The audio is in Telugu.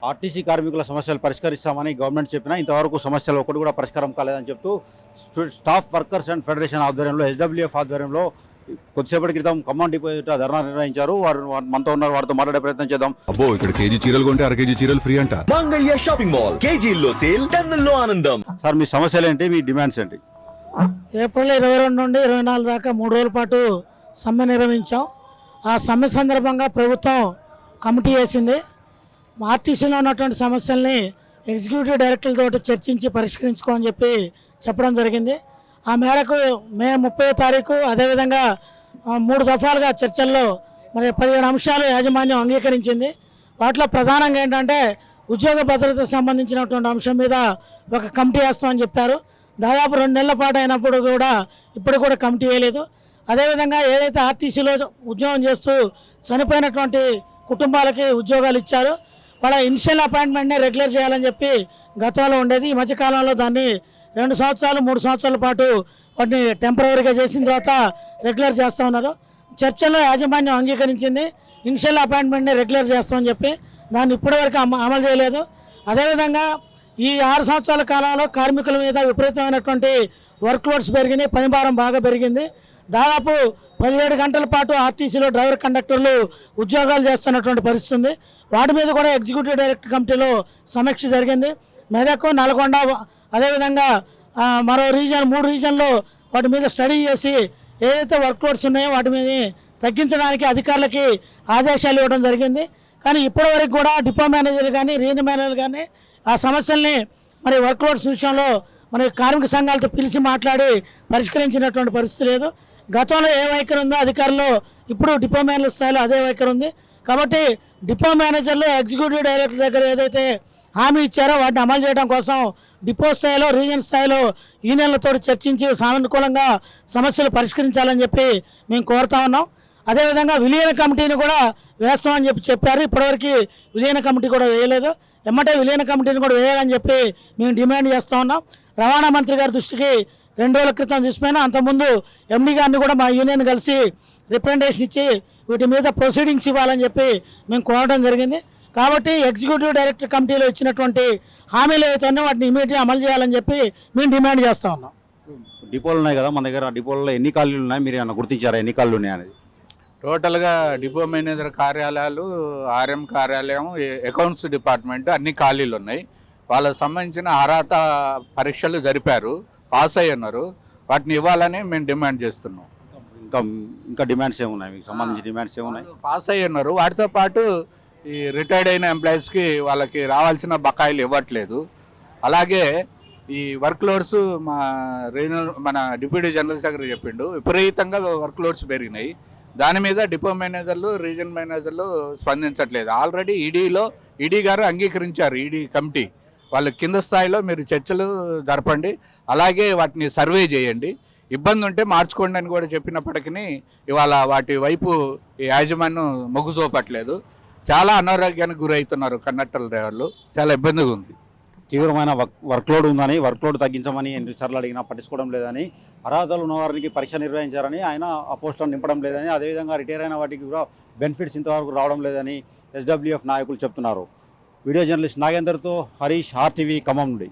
ఆర్టీసీ కార్మికుల సమస్యలు పరిష్కరిస్తామని గవర్నమెంట్ చెప్పినా ఇంతవరకు సమస్యలు ఒకటి కూడా పరిష్కారం కాలేదని చెప్తూ స్టాఫ్ వర్కర్స్ అండ్ ఫెడరేషన్ ఆధ్వర్యంలో ఎస్డబ్ల్యూఎఫ్ ఆధ్వర్యంలో కొద్దిసేపటి క్రితం ఖమ్మం డిపో ఎదుట ధర్నా నిర్వహించారు. వారు మనతో ఉన్నారు, వారితో మాట్లాడే ప్రయత్నం చేద్దాం. అబ్బో, ఇక్కడ కేజీ చీరలు కొంటే అర కేజీ చీరలు ఫ్రీ అంట. మంగళ్య షాపింగ్ మాల్, కేజీల్లో సేల్, టన్నుల్లో ఆనందం. సార్, మీ సమస్యలు ఏంటి, మీ డిమాండ్స్ ఏంటి? ఏప్రిల్ 22 నుండి 24 దాకా 3 రోజుల పాటు సమ్మె నిర్వహించాం. ఆ సమ్మె సందర్భంగా ప్రభుత్వం కమిటీ వేసింది. ఆర్టీసీలో ఉన్నటువంటి సమస్యల్ని ఎగ్జిక్యూటివ్ డైరెక్టర్లతో చర్చించి పరిష్కరించుకోమని చెప్పి చెప్పడం జరిగింది. ఆ మేరకు మే 30వ తారీఖు అదేవిధంగా 3 దఫాలుగా చర్చల్లో మరి 17 అంశాలు యాజమాన్యం అంగీకరించింది. వాటిలో ప్రధానంగా ఏంటంటే ఉద్యోగ భద్రతకు సంబంధించినటువంటి అంశం మీద ఒక కమిటీ వేస్తామని చెప్పారు. దాదాపు 2 నెలల పాటు అయినప్పుడు కూడా ఇప్పుడు కూడా కమిటీ వేయలేదు. అదేవిధంగా ఏదైతే ఆర్టీసీలో ఉద్యోగం చేస్తూ చనిపోయినటువంటి కుటుంబాలకి ఉద్యోగాలు ఇచ్చారు, వాళ్ళ ఇనిషియల్ అపాయింట్మెంట్నే రెగ్యులర్ చేయాలని చెప్పి గతంలో ఉండేది. ఈ మధ్యకాలంలో దాన్ని 2 సంవత్సరాలు 3 సంవత్సరాల పాటు వాటిని టెంపరీగా చేసిన తర్వాత రెగ్యులర్ చేస్తూ ఉన్నారు. చర్చల్లో యాజమాన్యం అంగీకరించింది, ఇనిషియల్ అపాయింట్మెంట్ని రెగ్యులర్ చేస్తామని చెప్పి. దాన్ని ఇప్పటివరకు అమలు చేయలేదు. అదేవిధంగా ఈ 6 సంవత్సరాల కాలంలో కార్మికుల మీద విపరీతమైనటువంటి వర్క్ లోడ్స్ పెరిగినాయి, పని భారం బాగా పెరిగింది. దాదాపు 17 గంటల పాటు ఆర్టీసీలో డ్రైవర్ కండక్టర్లు ఉద్యోగాలు చేస్తున్నటువంటి పరిస్థితి ఉంది. వాటి మీద కూడా ఎగ్జిక్యూటివ్ డైరెక్టర్ కమిటీలో సమీక్ష జరిగింది. మెదక్, నల్గొండ, అదేవిధంగా మరో రీజన్ 3 రీజన్లో వాటి మీద స్టడీ చేసి ఏదైతే వర్క్ లోడ్స్ ఉన్నాయో వాటి మీద తగ్గించడానికి అధికారులకి ఆదేశాలు ఇవ్వడం జరిగింది. కానీ ఇప్పటివరకు కూడా డిపో మేనేజర్లు కానీ రీజన్ మేనేజర్లు కానీ ఆ సమస్యల్ని మరి వర్క్ లోడ్స్ విషయంలో మరి కార్మిక సంఘాలతో పిలిచి మాట్లాడి పరిష్కరించినటువంటి పరిస్థితి లేదు. గతంలో ఏ వైఖరి ఉందో అధికారులు ఇప్పుడు డిపో మేనేజర్ స్థాయిలో అదే వైఖరి ఉంది. కాబట్టి డిపో మేనేజర్లు ఎగ్జిక్యూటివ్ డైరెక్టర్ దగ్గర ఏదైతే హామీ ఇచ్చారో వాటిని అమలు చేయడం కోసం డిపో స్థాయిలో రీజన్ స్థాయిలో యూనియన్లతో చర్చించి సానుకూలంగా సమస్యలు పరిష్కరించాలని చెప్పి మేము కోరుతా ఉన్నాం. అదేవిధంగా విలీన కమిటీని కూడా వేస్తామని చెప్పారు. ఇప్పటివరకు విలీన కమిటీ కూడా వేయలేదు. ఎమ్మటే విలీన కమిటీని కూడా వేయాలని చెప్పి మేము డిమాండ్ చేస్తూ ఉన్నాం. రవాణా మంత్రి గారి దృష్టికి 2 రోజుల క్రితం తీసుకుపోయినా, అంతకుముందు ఎండీ గారిని కూడా మా యూనియన్ కలిసి రిప్రజెంటేషన్ ఇచ్చి వీటి మీద ప్రొసీడింగ్స్ ఇవ్వాలని చెప్పి మేము కోరడం జరిగింది. కాబట్టి ఎగ్జిక్యూటివ్ డైరెక్టర్ కమిటీలో ఇచ్చినటువంటి హామీలు ఏవైతే వాటిని ఇమీడియట్గా అమలు చేయాలని చెప్పి మేము డిమాండ్ చేస్తూ ఉన్నాం. డిపోలు ఉన్నాయి కదా మన దగ్గర, డిపోలలో ఎన్ని ఖాళీలు ఉన్నాయి, మీరు ఏమన్నా గుర్తించారా ఎన్ని ఖాళీలు ఉన్నాయి అనేది? టోటల్గా డిపో మేనేజర్ కార్యాలయాలు, ఆర్ఎం కార్యాలయం, అకౌంట్స్ డిపార్ట్మెంట్ అన్ని ఖాళీలు ఉన్నాయి. వాళ్ళకు సంబంధించిన అర్హత పరీక్షలు జరిపారు, పాస్ అయ్యి ఉన్నారు. వాటిని ఇవ్వాలని మేము డిమాండ్ చేస్తున్నాం. ఇంకా డిమాండ్స్ ఏమున్నాయి, మీకు సంబంధించిన డిమాండ్స్ ఏమున్నాయి? పాస్ అయ్యి ఉన్నారు. వాటితో పాటు ఈ రిటైర్డ్ అయిన ఎంప్లాయీస్కి వాళ్ళకి రావాల్సిన బకాయిలు ఇవ్వట్లేదు. అలాగే ఈ వర్క్ లోడ్స్ మన డిప్యూటీ జనరల్ సెక్రటరీ చెప్పిండు, విపరీతంగా వర్క్ లోడ్స్ పెరిగినాయి. దాని మీద డిపో మేనేజర్లు, రీజన్ మేనేజర్లు స్పందించట్లేదు. ఆల్రెడీ ఈడీ గారు అంగీకరించారు. ఈడీ కమిటీ వాళ్ళు కింద స్థాయిలో మీరు చర్చలు జరపండి, అలాగే వాటిని సర్వే చేయండి, ఇబ్బంది ఉంటే మార్చుకోండి అని కూడా చెప్పినప్పటికీ ఇవాళ వాటి వైపు ఈ యాజమాన్యం మొగ్గు చూపట్లేదు. చాలా అనారోగ్యానికి గురవుతున్నారు కండక్టర్ డ్రైవర్లు. చాలా ఇబ్బందిగా ఉంది. తీవ్రమైన వర్క్లోడ్ ఉందని, వర్క్లోడ్ తగ్గించమని ఎన్నిసార్లు అడిగినా పట్టించుకోవడం లేదని, అర్హతలు ఉన్న వారికి పరీక్ష నిర్వహించారని, ఆయన ఆ పోస్టులను నింపడం లేదని, అదేవిధంగా రిటైర్ అయిన వాటికి కూడా బెనిఫిట్స్ ఇంతవరకు రావడం లేదని ఎస్డబ్ల్యూఎఫ్ నాయకులు చెప్తున్నారు. వీడియో జర్నలిస్ట్ నాగేందర్తో హరీష్, RTV ఖమ్మం నుండి.